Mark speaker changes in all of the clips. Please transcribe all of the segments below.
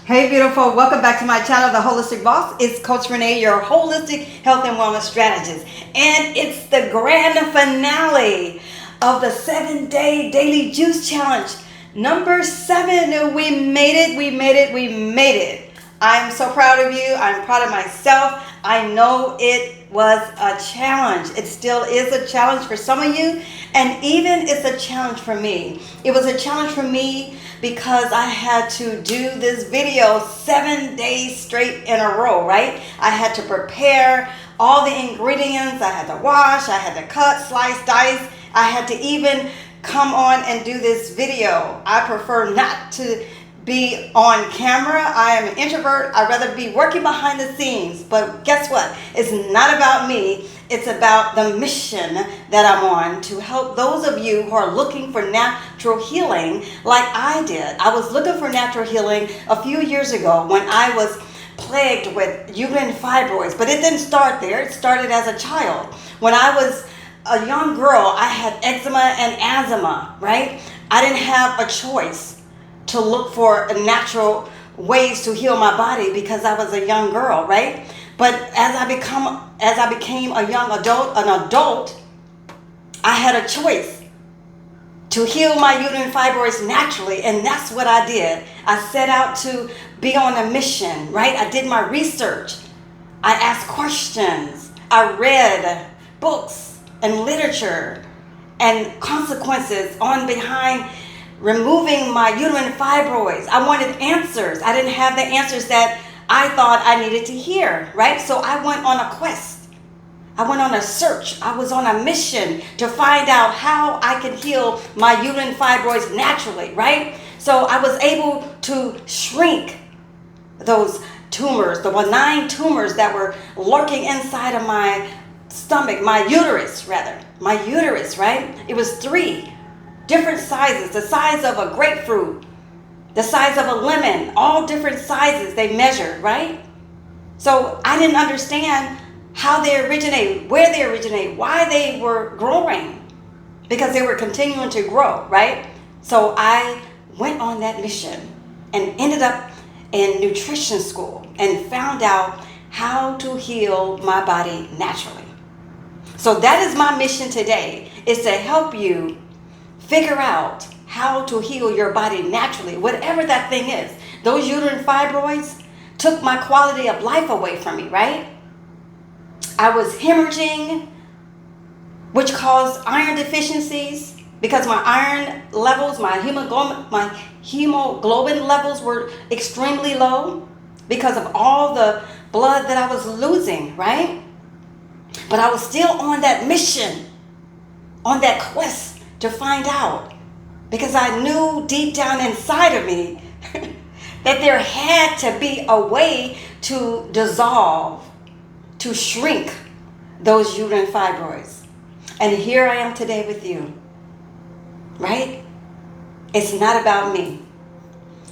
Speaker 1: Hey beautiful, welcome back to my channel, The Holistic Boss. It's Coach Renee, your holistic health and wellness strategist. And it's the grand finale of the 7-day daily juice challenge. Number 7, we made it. I'm so proud of you. I'm proud of myself. I know it was a challenge. It still is a challenge for some of you. And even it's a challenge for me. It was a challenge for me because I had to do this video 7 days straight in a row, right? I had to prepare all the ingredients. I had to wash, I had to cut, slice, dice. I had to even come on and do this video. I prefer not to be on camera. I am an introvert. I'd rather be working behind the scenes. But guess what? It's not about me. It's about the mission that I'm on to help those of you who are looking for natural healing like I did. I was looking for natural healing a few years ago when I was plagued with uterine fibroids. But it didn't start there. It started as a child. When I was a young girl, I had eczema and asthma, right? I didn't have a choice to look for natural ways to heal my body because I was a young girl, right? But as I became an adult, I had a choice to heal my uterine fibroids naturally, and that's what I did. I set out to be on a mission, right? I did my research. I asked questions. I read books and literature and consequences on behind removing my uterine fibroids. I wanted answers. I didn't have the answers that I thought I needed to hear, right? So I went on a quest. I went on a search. I was on a mission to find out how I could heal my uterine fibroids naturally, right? So I was able to shrink those tumors, the benign tumors that were lurking inside of my stomach, my uterus, right? It was 3 different sizes, the size of a grapefruit, the size of a lemon, all different sizes they measured, right? So I didn't understand how they originated, where they originated, why they were growing, because they were continuing to grow, right? So I went on that mission and ended up in nutrition school and found out how to heal my body naturally. So that is my mission today, is to help you figure out how to heal your body naturally, whatever that thing is. Those uterine fibroids took my quality of life away from me, right? I was hemorrhaging, which caused iron deficiencies because my iron levels, my hemoglobin levels were extremely low because of all the blood that I was losing, right? But I was still on that mission, on that quest to find out, because I knew deep down inside of me that there had to be a way to dissolve, to shrink those uterine fibroids. And here I am today with you, right? It's not about me.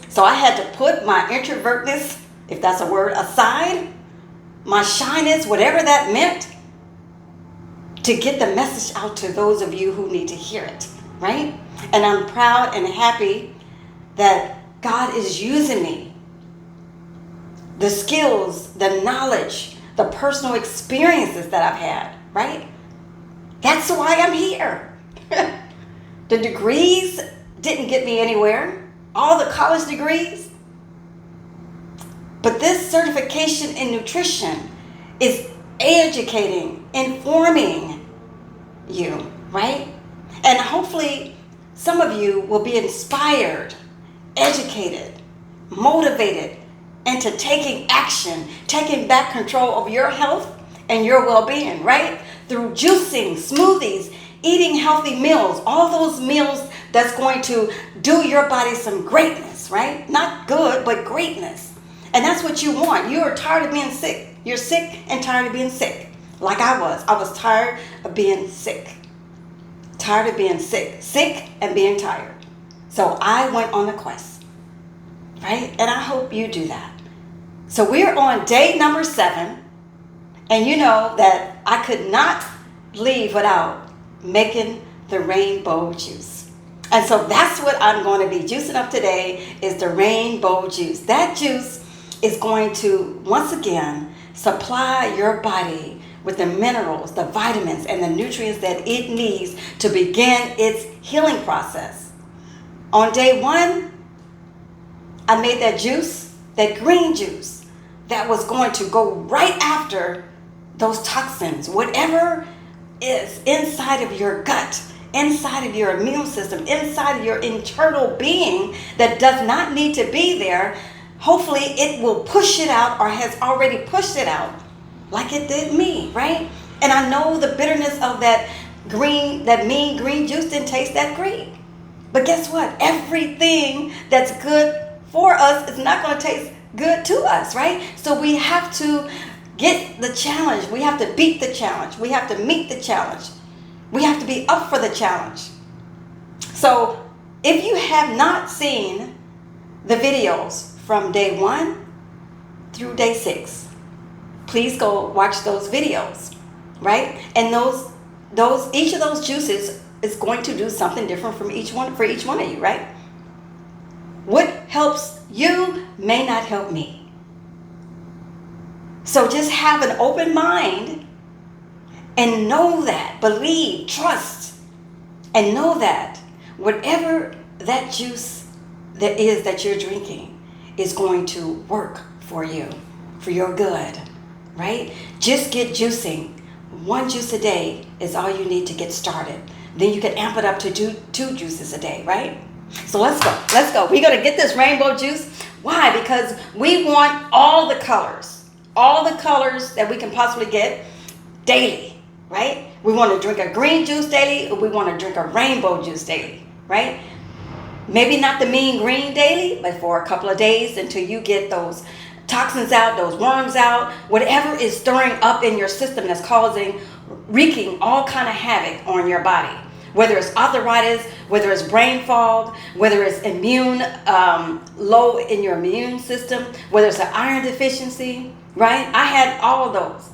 Speaker 1: So I had to put my introvertness, if that's a word, aside, my shyness, whatever that meant, to get the message out to those of you who need to hear it, right? And I'm proud and happy that God is using me. The skills, the knowledge, the personal experiences that I've had, right? That's why I'm here. The degrees didn't get me anywhere, all the college degrees. But this certification in nutrition is educating, informing you, right? And hopefully some of you will be inspired, educated, motivated into taking action, taking back control of your health and your well-being, right? Through juicing, smoothies, eating healthy meals, all those meals that's going to do your body some greatness, right? Not good, but greatness. And that's what you want. You are tired of being sick. You're sick and tired of being sick. Like I was. I was tired of being sick. Tired of being sick. Sick and being tired. So I went on a quest. Right? And I hope you do that. So we're on day number 7. And you know that I could not leave without making the rainbow juice. And so that's what I'm going to be juicing up today is the rainbow juice. That juice is going to, once again, supply your body with the minerals, the vitamins, and the nutrients that it needs to begin its healing process. On day 1, I made that juice, that green juice, that was going to go right after those toxins, whatever is inside of your gut, inside of your immune system, inside of your internal being that does not need to be there. Hopefully it will push it out or has already pushed it out like it did me, right? And I know the bitterness of that mean green juice didn't taste that great. But guess what? Everything that's good for us is not going to taste good to us, right? So we have to get the challenge. We have to beat the challenge. We have to meet the challenge. We have to be up for the challenge. So if you have not seen the videos from day 1 through day 6, please go watch those videos, right? And each of those juices is going to do something different for each one of you, right? What helps you may not help me. So just have an open mind and know that, believe, trust, and know that whatever that juice that is that you're drinking is going to work for you, for your good, right? Just get juicing. 1 juice a day is all you need to get started. Then you can amp it up to two juices a day, right? So let's go. We're going to get this rainbow juice. Why? Because we want all the colors that we can possibly get daily. Right? We want to drink a green juice daily, or we want to drink a rainbow juice daily, right? Maybe not the mean green daily, but for a couple of days until you get those toxins out, those worms out, whatever is stirring up in your system that's wreaking all kind of havoc on your body. Whether it's arthritis, whether it's brain fog, whether it's low in your immune system, whether it's an iron deficiency, right? I had all of those.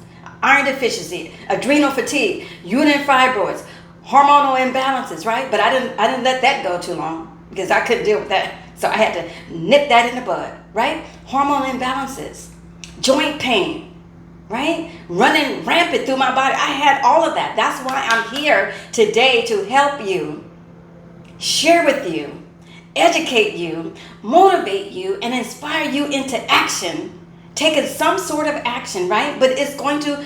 Speaker 1: Iron deficiency, adrenal fatigue, uterine fibroids, hormonal imbalances, right? But I didn't let that go too long because I couldn't deal with that. So I had to nip that in the bud, right? Hormonal imbalances, joint pain, right? Running rampant through my body. I had all of that. That's why I'm here today to help you, share with you, educate you, motivate you, and inspire you into action. Taking some sort of action, right? But it's going to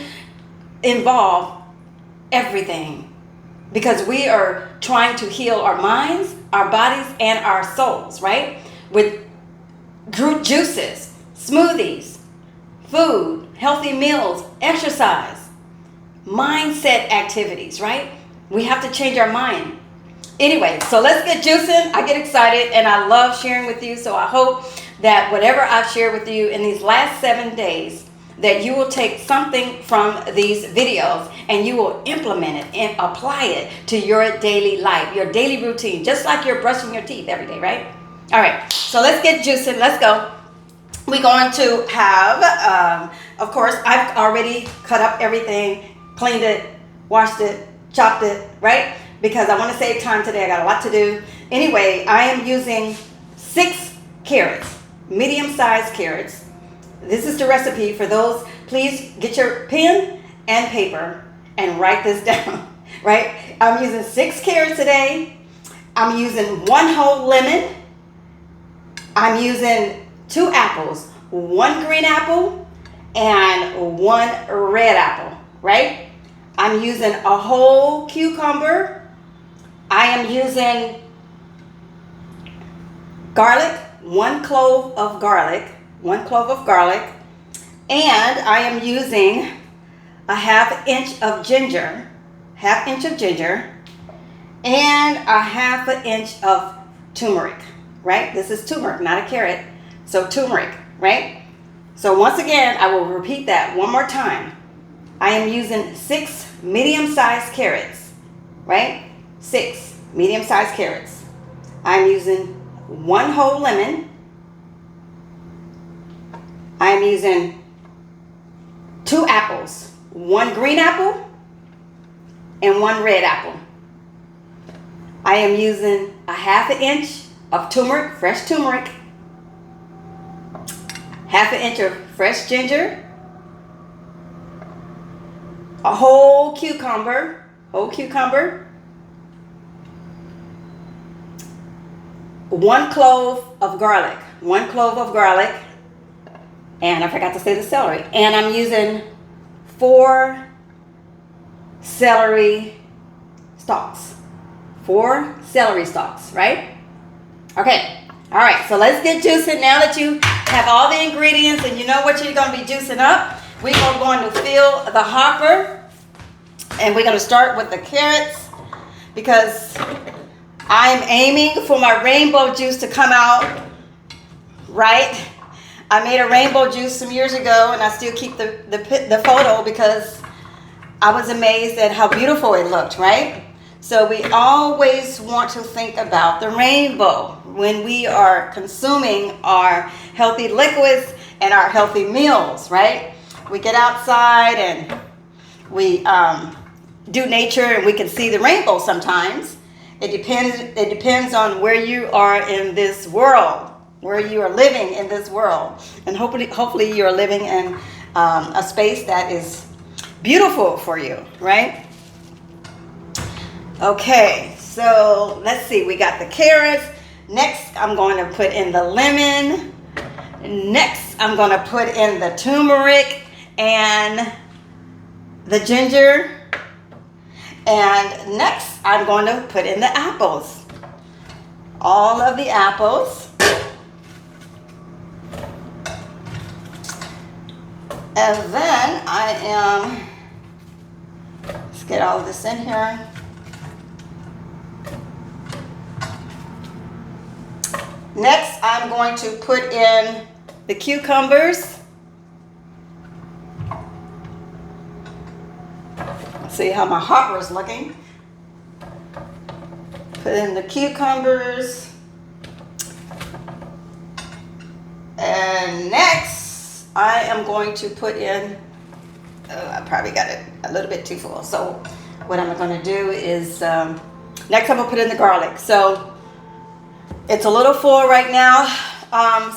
Speaker 1: involve everything because we are trying to heal our minds, our bodies, and our souls, right? With juices, smoothies, food, healthy meals, exercise, mindset activities, right? We have to change our mind. Anyway, so let's get juicing. I get excited and I love sharing with you. So I hope that whatever I've shared with you in these last 7 days, that you will take something from these videos and you will implement it and apply it to your daily life, your daily routine, just like you're brushing your teeth every day, right? All right, so let's get juicing. Let's go. We're going to have, of course, I've already cut up everything, cleaned it, washed it, chopped it, right? Because I want to save time today. I got a lot to do. Anyway, I am using 6 carrots, medium-sized carrots. This is the recipe for those. Please get your pen and paper and write this down, right? I'm using 6 carrots today. I'm using 1 whole lemon. I'm using 2 apples, 1 green apple and 1 red apple, right? I'm using a whole cucumber. I am using garlic, 1 clove of garlic, 1 clove of garlic, and I am using a ½ inch of ginger, ½ inch of ginger, and a ½ inch of turmeric, right? This is turmeric, not a carrot, so turmeric, right? So once again, I will repeat that one more time. I am using 6 medium-sized carrots, right? 6 medium-sized carrots. I'm using 1 whole lemon. I'm using 2 apples, 1 green apple and 1 red apple. I am using a half an inch of turmeric, fresh turmeric, half an inch of fresh ginger, a whole cucumber, one clove of garlic, and I forgot to say the celery. And I'm using 4 celery stalks. 4 celery stalks, right? Okay. All right. So let's get juicing. Now that you have all the ingredients and you know what you're going to be juicing up, we are going to fill the hopper. And we're going to start with the carrots because I'm aiming for my rainbow juice to come out right. I made a rainbow juice some years ago, and I still keep the photo because I was amazed at how beautiful it looked, right? So we always want to think about the rainbow when we are consuming our healthy liquids and our healthy meals, right? We get outside and we do nature, and we can see the rainbow sometimes. It depends on where you are in this world, where you are living in this world. And hopefully you're living in a space that is beautiful for you, right? Okay, so let's see. We got the carrots. Next, I'm going to put in the lemon. Next, I'm going to put in the turmeric and the ginger. And next, I'm going to put in the apples. All of the apples. And then let's get all of this in here. Next, I'm going to put in the cucumbers. See how my hopper is looking. Put in the cucumbers. And next, I am going to put in, I probably got it a little bit too full. So what I'm going to do is, next I'm going to put in the garlic. So it's a little full right now.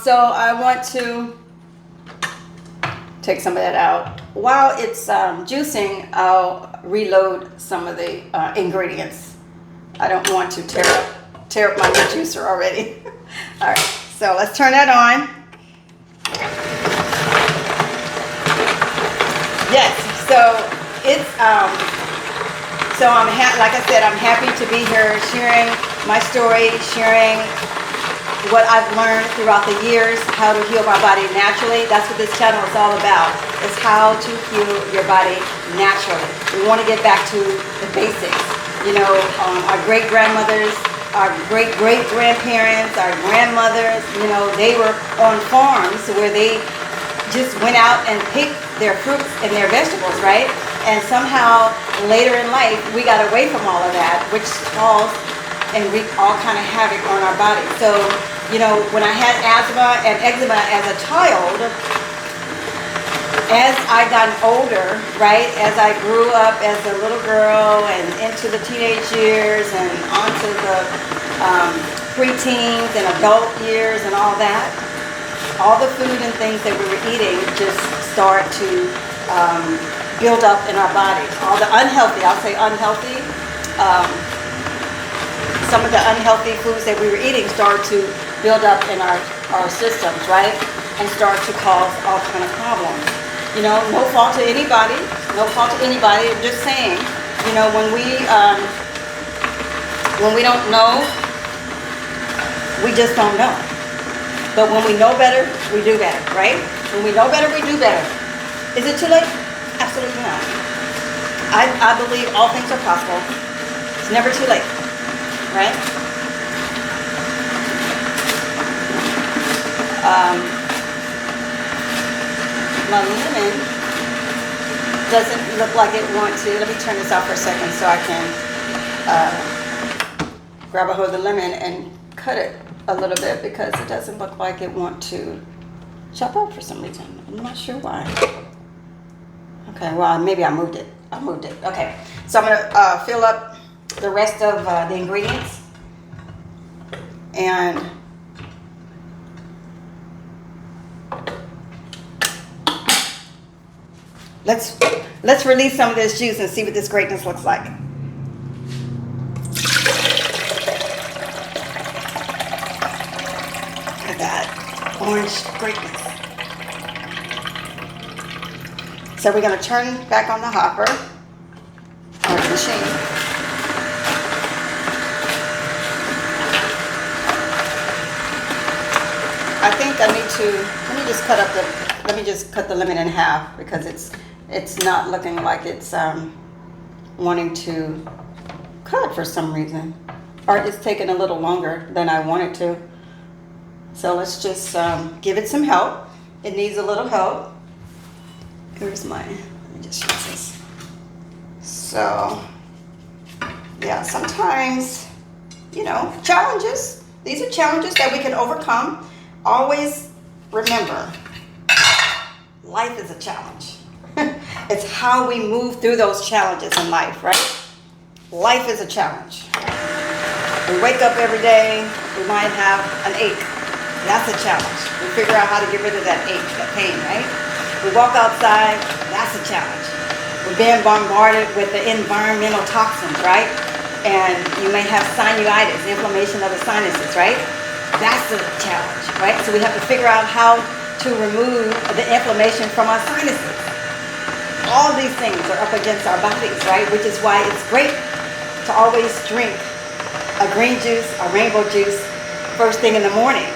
Speaker 1: So I want to take some of that out. While it's juicing, I'll reload some of the ingredients. I don't want to tear up my juicer already. All right, so let's turn that on. Yes, so it's so like I said, I'm happy to be here sharing my story, sharing what I've learned throughout the years, how to heal my body naturally. That's what this channel is all about, is how to heal your body naturally. We want to get back to the basics. You know, our great-grandmothers, our great-great-grandparents, our grandmothers, you know, they were on farms where they just went out and picked their fruits and their vegetables, right? And somehow later in life, we got away from all of that, which caused and wreak all kind of havoc on our body. So, you know, when I had asthma and eczema as a child, as I got older, right, as I grew up as a little girl and into the teenage years and onto the preteens and adult years and all that, all the food and things that we were eating just start to build up in our bodies. All the unhealthy, I'll say unhealthy, some of the unhealthy foods that we were eating started to build up in our systems, right? And start to cause all kind of problems. You know, no fault to anybody. No fault to anybody. I'm just saying, you know, when we don't know, we just don't know. But when we know better, we do better, right? When we know better, we do better. Is it too late? Absolutely not. I believe all things are possible. It's never too late. Right? My lemon doesn't look like it wants to. Let me turn this off for a second so I can grab a hold of the lemon and cut it a little bit because it doesn't look like it wants to chop up for some reason. I'm not sure why. Okay, well, maybe I moved it. Okay, so I'm going to fill up the rest of the ingredients. And let's release some of this juice and see what this greatness looks like. Look at that orange greatness. So we're going to turn back on the hopper or the machine. I think I need to, let me just cut the lemon in half because it's not looking like it's wanting to cut for some reason. Or it's taking a little longer than I want it to. So let's just give it some help. It needs a little help. Here's mine. Let me just use this. So, yeah, sometimes, you know, challenges. These are challenges that we can overcome. Always remember, life is a challenge. It's how we move through those challenges in life, right? Life is a challenge. We wake up every day, we might have an ache. That's a challenge. We figure out how to get rid of that ache, that pain, right? We walk outside, that's a challenge. We're being bombarded with the environmental toxins, right? And you may have sinusitis, inflammation of the sinuses, right? That's a challenge, right? So we have to figure out how to remove the inflammation from our sinuses. All these things are up against our bodies, right? Which is why it's great to always drink a green juice, a rainbow juice, first thing in the morning,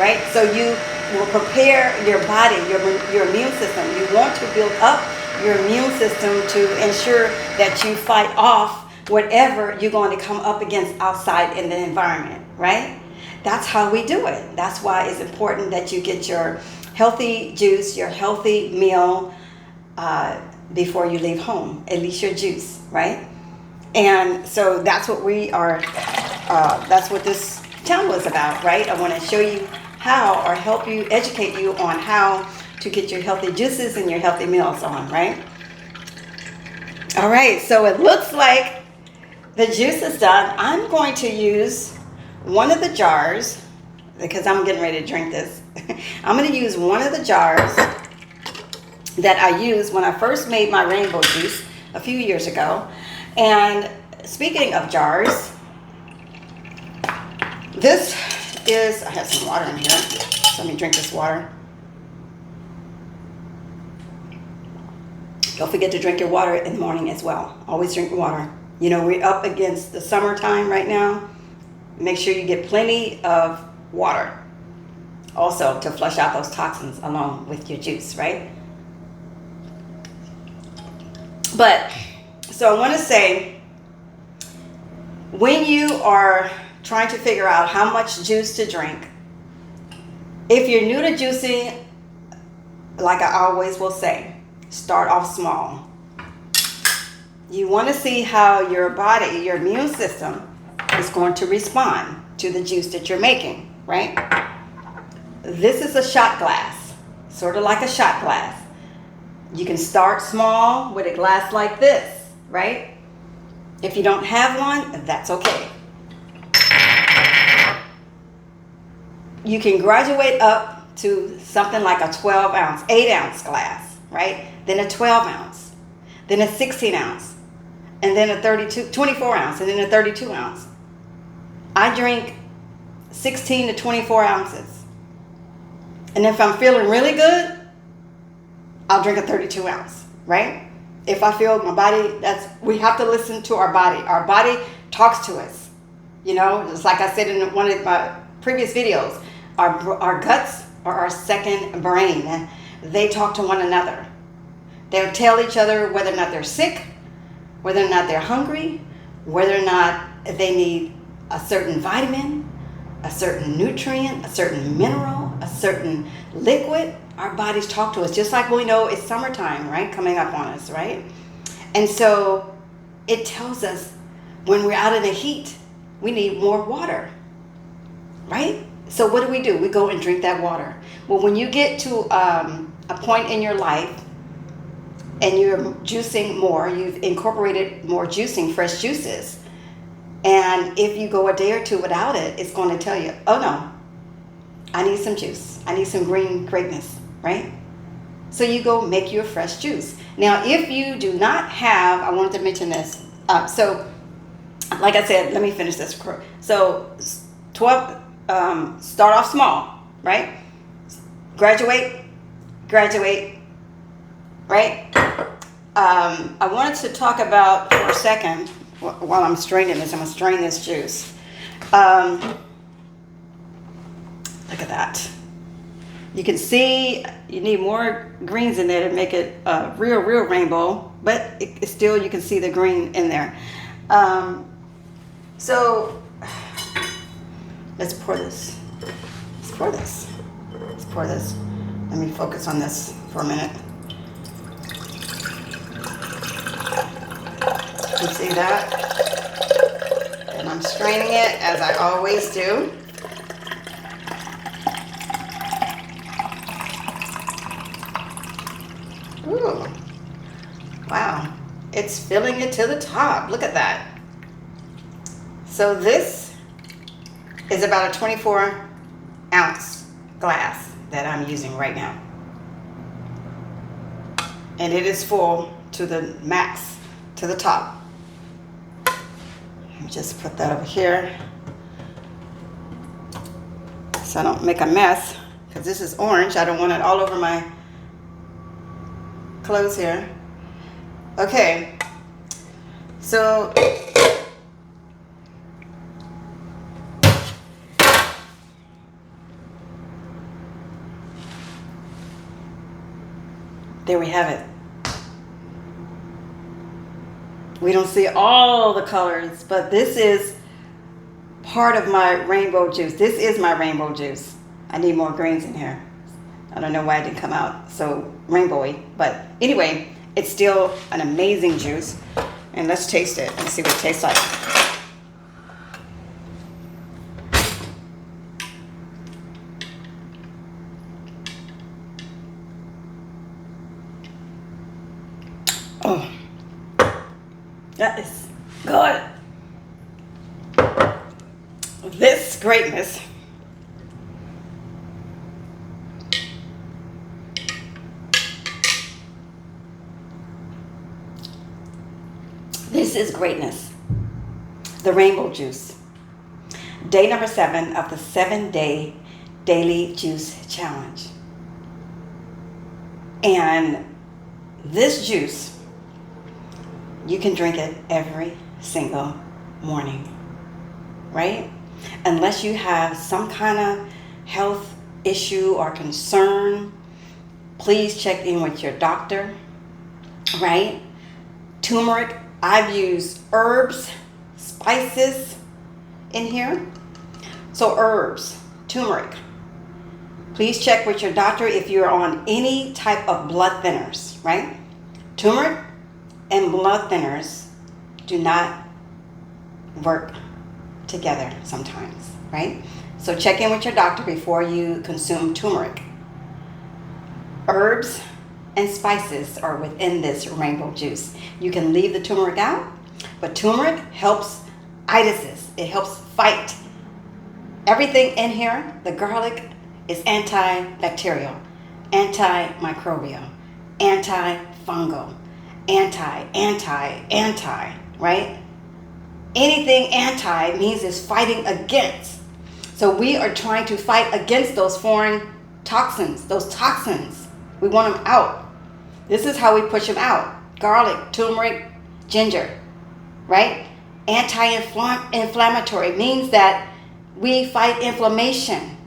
Speaker 1: right? So you will prepare your body, your immune system. You want to build up your immune system to ensure that you fight off whatever you're going to come up against outside in the environment, right? That's how we do it. That's why it's important that you get your healthy juice, your healthy meal before you leave home, at least your juice, right? And so that's what we are, that's what this channel is about, right? I want to show you how, or help you, educate you on how to get your healthy juices and your healthy meals on, right? All right, so it looks like the juice is done. I'm going to use one of the jars, because I'm getting ready to drink this. I'm going to use one of the jars that I used when I first made my rainbow juice a few years ago. And speaking of jars, this is, I have some water in here, so let me drink this water. Don't forget to drink your water in the morning as well. Always drink water. You know, we're up against the summertime right now. Make sure you get plenty of water. Also, to flush out those toxins along with your juice, right? But, so I want to say, when you are trying to figure out how much juice to drink, if you're new to juicing, like I always will say, start off small. You want to see how your body, your immune system, is going to respond to the juice that you're making, right? This is a shot glass, sort of like a shot glass. You can start small with a glass like this, right? If you don't have one, that's okay. You can graduate up to something like a 12 ounce, 8 ounce glass, right? Then a 12 ounce, then a 16 ounce, and then a 24 ounce, and then a 32 ounce. I drink 16 to 24 ounces. And if I'm feeling really good, I'll drink a 32 ounce, right? If I feel my body, we have to listen to our body. Our body talks to us. You know, just like I said in one of my previous videos, our guts are our second brain. They talk to one another. They'll tell each other whether or not they're sick, whether or not they're hungry, whether or not they need a certain vitamin, a certain nutrient, a certain mineral, a certain liquid. Our bodies talk to us, just like we know it's summertime, right? Coming up on us, right? And so it tells us when we're out in the heat, we need more water, right? So what do? We go and drink that water. Well, when you get to a point in your life and you're juicing more, you've incorporated more juicing, fresh juices, And if you go a day or two without it, it's going to tell you, oh no, I need some juice. I need some green greatness, right? So you go make you a fresh juice. Now, if you do not have, I wanted to mention this. Like I said, let me finish this. So 12, start off small, right? Graduate, right? I wanted to talk about for a second, while I'm straining this, I'm going to strain this juice. Look at that. You can see you need more greens in there to make it a real rainbow, but it still, you can see the green in there. So let's pour this. Let's pour this. Let me focus on this for a minute. You see that? And I'm straining it as I always do. Ooh, wow, it's filling it to the top. Look at that. So this is about a 24-ounce glass that I'm using right now. And it is full to the max, to the top. Let me just put that over here so I don't make a mess, because this is orange. I don't want it all over my clothes here. Okay, so there we have it. We don't see all the colors, but this is part of my rainbow juice. This is my rainbow juice. I need more greens in here. I don't know why it didn't come out so rainbowy, but anyway, it's still an amazing juice. And let's taste it and see what it tastes like. Oh, that is good. This greatness This is greatness. The rainbow juice. Day number 7 of the 7-day daily juice challenge. And this juice, you can drink it every single morning, right? Unless you have some kind of health issue or concern, please check in with your doctor, right? Turmeric, I've used herbs, spices in here. So herbs, turmeric. Please check with your doctor if you're on any type of blood thinners, right? Turmeric and blood thinners do not work together sometimes, right? So check in with your doctor before you consume turmeric. Herbs and spices are within this rainbow juice. You can leave the turmeric out, but turmeric helps itises. It helps fight. Everything in here, the garlic is antibacterial, antimicrobial, antifungal, anti, right? Anything anti means it's fighting against. So we are trying to fight against those foreign toxins, those toxins. We want them out. This is how we push them out. Garlic, turmeric, ginger, right? Anti-inflammatory means that we fight inflammation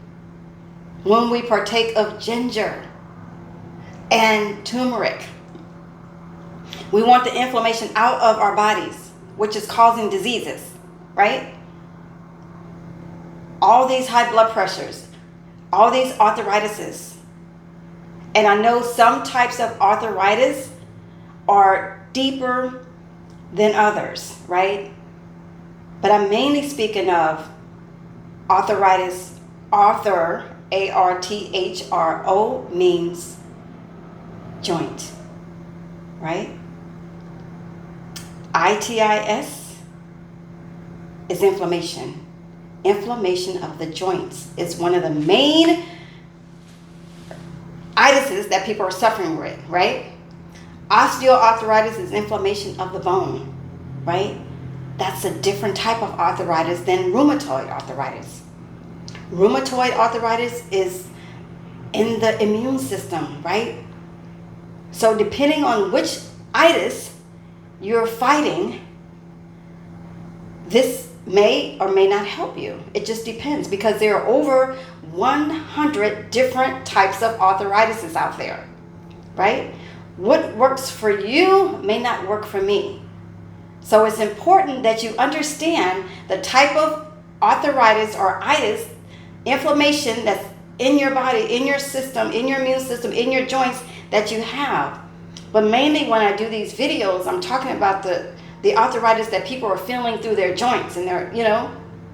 Speaker 1: when we partake of ginger and turmeric. We want the inflammation out of our bodies, which is causing diseases, right? All these high blood pressures, all these arthritises. And I know some types of arthritis are deeper than others, right? But I'm mainly speaking of arthritis. Arthro, A-R-T-H-R-O, means joint, right? I-T-I-S is inflammation. Inflammation of the joints is one of the main itises that people are suffering with, right? Osteoarthritis is inflammation of the bone, right? That's a different type of arthritis than rheumatoid arthritis. Rheumatoid arthritis is in the immune system, right? So depending on which itis you're fighting, this may or may not help you. It just depends, because there are over 100 different types of arthritis out there, right? What works for you may not work for me. So it's important that you understand the type of arthritis or itis, inflammation that's in your body, in your system, in your immune system, in your joints that you have. But mainly when I do these videos, I'm talking about the arthritis that people are feeling through their joints and their,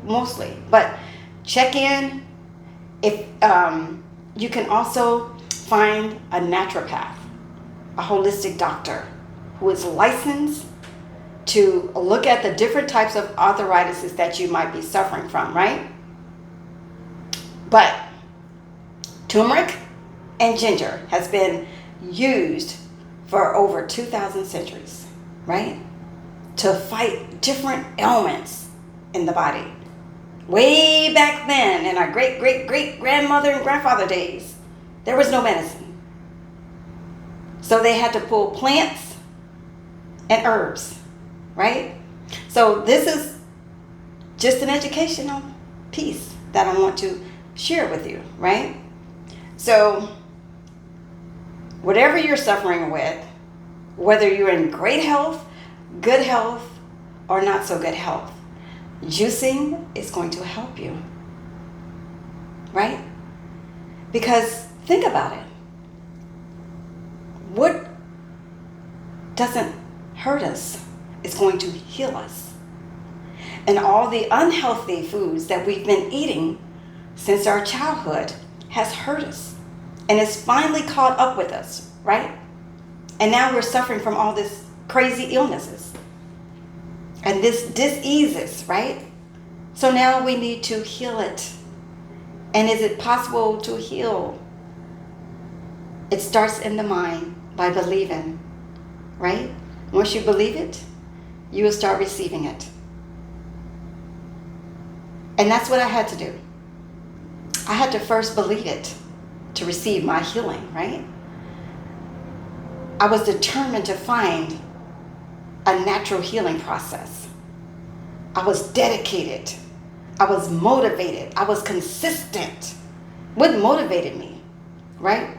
Speaker 1: mostly. But check in. If you can also find a naturopath, a holistic doctor who is licensed to look at the different types of arthritis that you might be suffering from, right? But turmeric and ginger has been used for over 2,000 centuries, right? To fight different ailments in the body. Way back then, in our great-great-great-grandmother and grandfather days, there was no medicine. So they had to pull plants and herbs, right? So this is just an educational piece that I want to share with you, right? So whatever you're suffering with, whether you're in great health, good health, or not so good health, juicing is going to help you, right? Because think about it. What doesn't hurt us is going to heal us. And all the unhealthy foods that we've been eating since our childhood has hurt us. And it's finally caught up with us, right? And now we're suffering from all this crazy illnesses and this diseases, right? So now we need to heal it. And is it possible to heal? It starts in the mind by believing, right? Once you believe it, you will start receiving it. And that's what I had to do. I had to first believe it to receive my healing, right? I was determined to find a natural healing process. I was dedicated. I was motivated. I was consistent. What motivated me, right?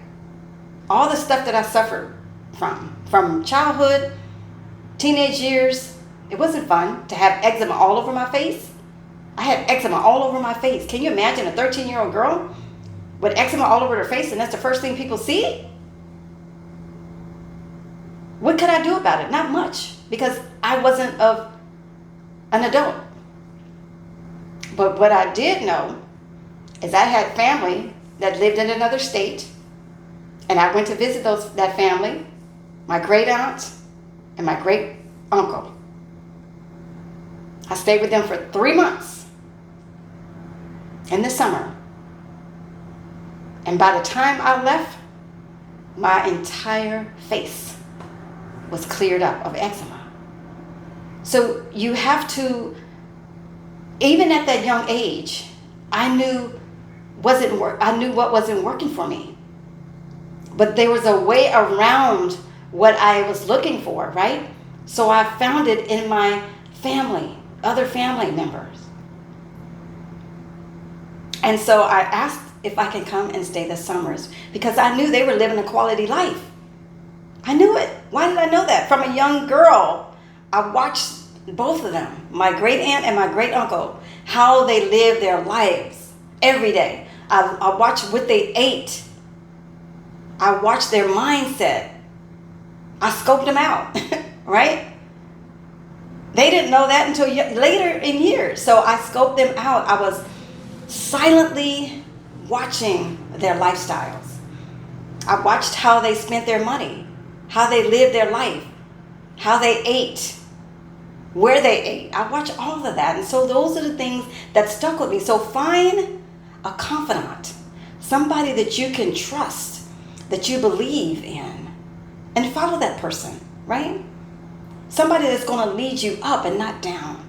Speaker 1: All the stuff that I suffered from childhood, teenage years, it wasn't fun to have eczema all over my face. I had eczema all over my face. Can you imagine a 13-year-old girl with eczema all over her face and that's the first thing people see? What could I do about it? Not much, because I wasn't an adult. But what I did know is I had family that lived in another state, and I went to visit that family, my great aunt and my great uncle. I stayed with them for 3 months in the summer. And by the time I left, my entire face was cleared up of eczema. So you have to, even at that young age, I knew what wasn't working for me. But there was a way around what I was looking for, right? So I found it in my family, other family members. And so I asked if I can come and stay the summers, because I knew they were living a quality life. I knew it. Why did I know that? From a young girl, I watched both of them, my great aunt and my great uncle, how they lived their lives every day. I watched what they ate. I watched their mindset. I scoped them out, right? They didn't know that until later in years. So I scoped them out. I was silently watching their lifestyles. I watched how they spent their money, how they lived their life, how they ate, where they ate. I watch all of that. And so those are the things that stuck with me. So find a confidant, somebody that you can trust, that you believe in, and follow that person, right? Somebody that's going to lead you up and not down.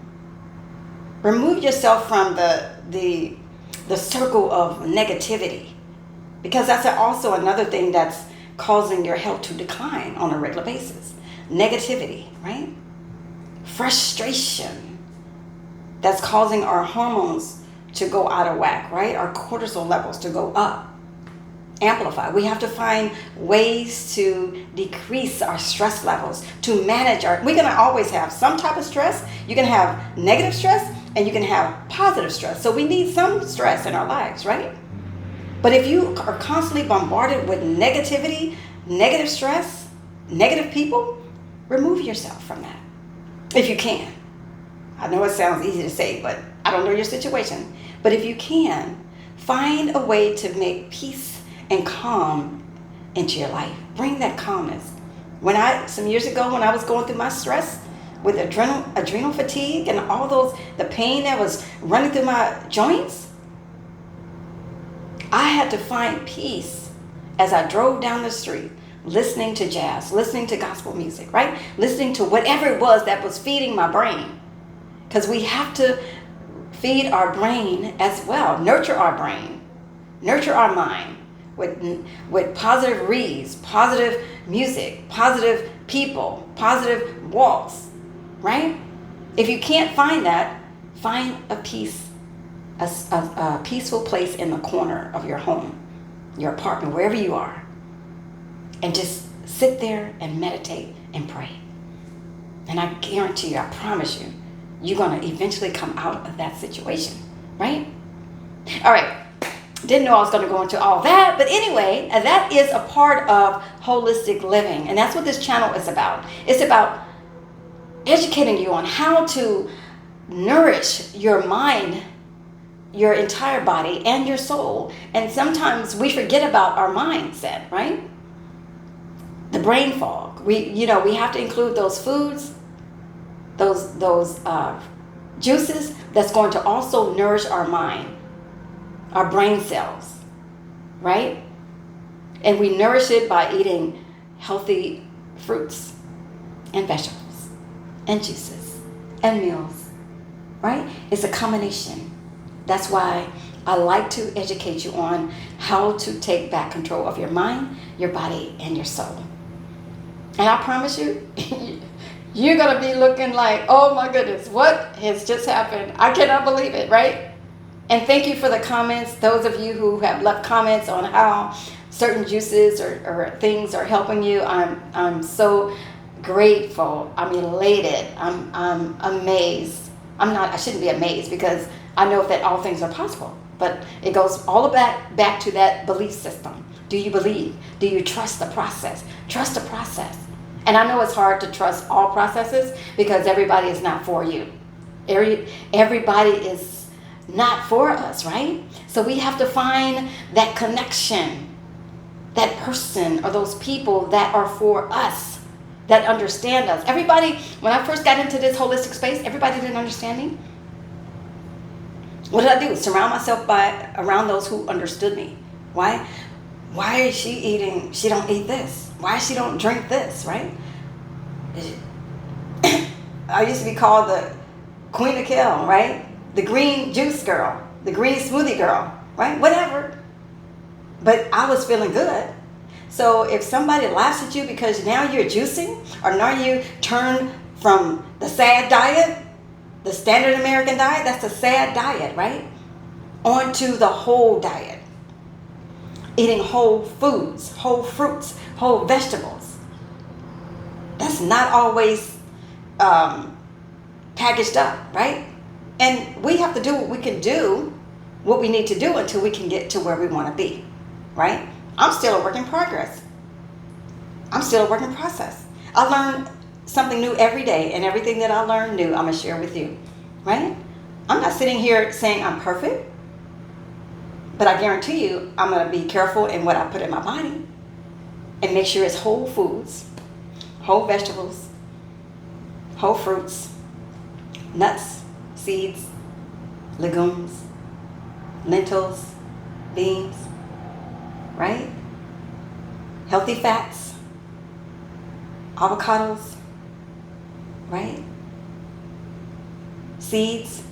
Speaker 1: Remove yourself from the circle of negativity, because that's also another thing that's causing your health to decline on a regular basis. Negativity, right? Frustration, that's causing our hormones to go out of whack, right? Our cortisol levels to go up, amplify. We have to find ways to decrease our stress levels, to manage we're going to always have some type of stress. You can have negative stress and you can have positive stress. So we need some stress in our lives, right? But if you are constantly bombarded with negativity, negative stress, negative people, remove yourself from that if you can. I know it sounds easy to say, but I don't know your situation. But if you can, find a way to make peace and calm into your life. Bring that calmness. Some years ago, when I was going through my stress with adrenal fatigue and the pain that was running through my joints, I had to find peace as I drove down the street, listening to jazz, listening to gospel music, right? Listening to whatever it was that was feeding my brain. Because we have to feed our brain as well, nurture our brain, nurture our mind with positive reads, positive music, positive people, positive walks, right? If you can't find that, find a peaceful place in the corner of your home, your apartment, wherever you are, and just sit there and meditate and pray. And I guarantee you, I promise you, you're going to eventually come out of that situation, right? All right. Didn't know I was going to go into all that, but anyway, that is a part of holistic living, and that's what this channel is about. It's about educating you on how to nourish your mind, your entire body, and your soul. And sometimes we forget about our mindset, right? The brain fog. We have to include those foods, those juices that's going to also nourish our mind, our brain cells, right? And we nourish it by eating healthy fruits and vegetables and juices and meals, right? It's a combination. That's why I like to educate you on how to take back control of your mind, your body, and your soul. And I promise you, you're going to be looking like, oh my goodness, what has just happened? I cannot believe it, right? And thank you for the comments. Those of you who have left comments on how certain juices or things are helping you, I'm so grateful. I'm elated. I'm amazed. I shouldn't be amazed, because I know that all things are possible. But it goes all back to that belief system. Do you believe? Do you trust the process? Trust the process. And I know it's hard to trust all processes, because everybody is not for you. Everybody is not for us, right? So we have to find that connection, that person or those people that are for us, that understand us. Everybody, when I first got into this holistic space, everybody didn't understand me. What did I do? Surround myself around those who understood me. Why? Why is she eating? She don't eat this. Why she don't drink this, right? I used to be called the Queen of Kale, right? The green juice girl, the green smoothie girl, right? Whatever. But I was feeling good. So if somebody laughs at you because now you're juicing, or now you turn from the SAD diet, the standard American diet, that's the SAD diet, right? Onto the whole diet. Eating whole foods, whole fruits, whole vegetables. That's not always packaged up, right? And we have to do what we can do, what we need to do until we can get to where we want to be, right? I'm still a work in progress. I'm still a work in process. I learn something new every day, and everything that I learn new, I'm going to share with you, right? I'm not sitting here saying I'm perfect, but I guarantee you I'm going to be careful in what I put in my body and make sure it's whole foods, whole vegetables, whole fruits, nuts, seeds, legumes, lentils, beans, right? Healthy fats, avocados, right? Seeds,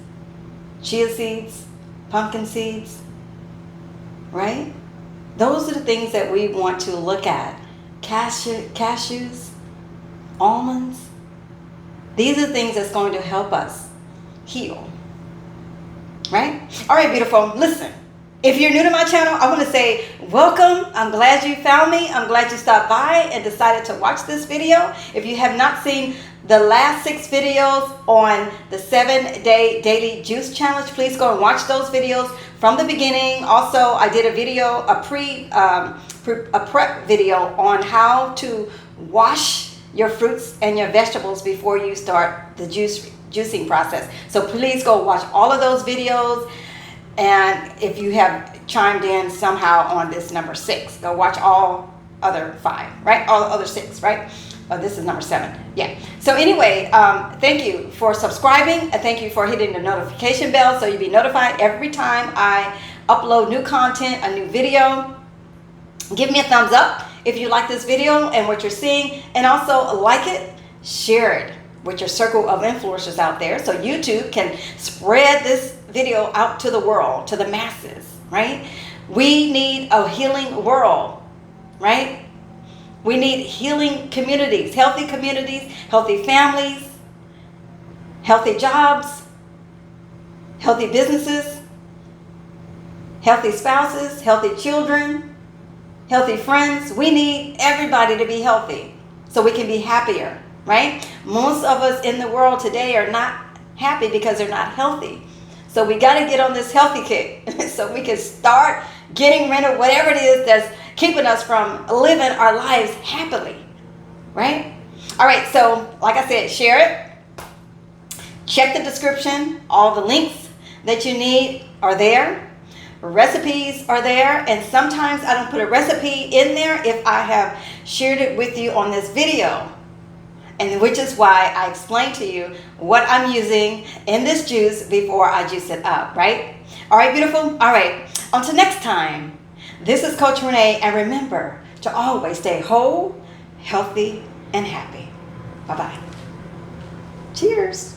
Speaker 1: chia seeds, pumpkin seeds, right? Those are the things that we want to look at. Cashews, almonds. These are things that's going to help us heal. Right? All right, beautiful. Listen, if you're new to my channel, I want to say welcome. I'm glad you found me. I'm glad you stopped by and decided to watch this video. If you have not seen the last 6 videos on the 7-day daily juice challenge, please go and watch those videos from the beginning. Also, I did a video, a prep video on how to wash your fruits and your vegetables before you start the juicing process. So please go watch all of those videos. And if you have chimed in somehow on this number 6, go watch all other 5, right? All the other 6, right? Oh, this is number 7. Yeah. So anyway, thank you for subscribing. Thank you for hitting the notification bell so you'll be notified every time I upload new content, a new video. Give me a thumbs up if you like this video and what you're seeing. And also like it, share it with your circle of influencers out there so YouTube can spread this video out to the world, to the masses, right? We need a healing world, right? We need healing communities, healthy families, healthy jobs, healthy businesses, healthy spouses, healthy children, healthy friends. We need everybody to be healthy so we can be happier, right? Most of us in the world today are not happy because they're not healthy. So we got to get on this healthy kick so we can start getting rid of whatever it is that's keeping us from living our lives happily, right? All right, so like I said, share it. Check the description. All the links that you need are there. Recipes are there, and sometimes I don't put a recipe in there if I have shared it with you on this video. And which is why I explained to you what I'm using in this juice before I juice it up, right? All right, beautiful. All right, until next time, this is Coach Renee, and remember to always stay whole, healthy, and happy. Bye-bye. Cheers.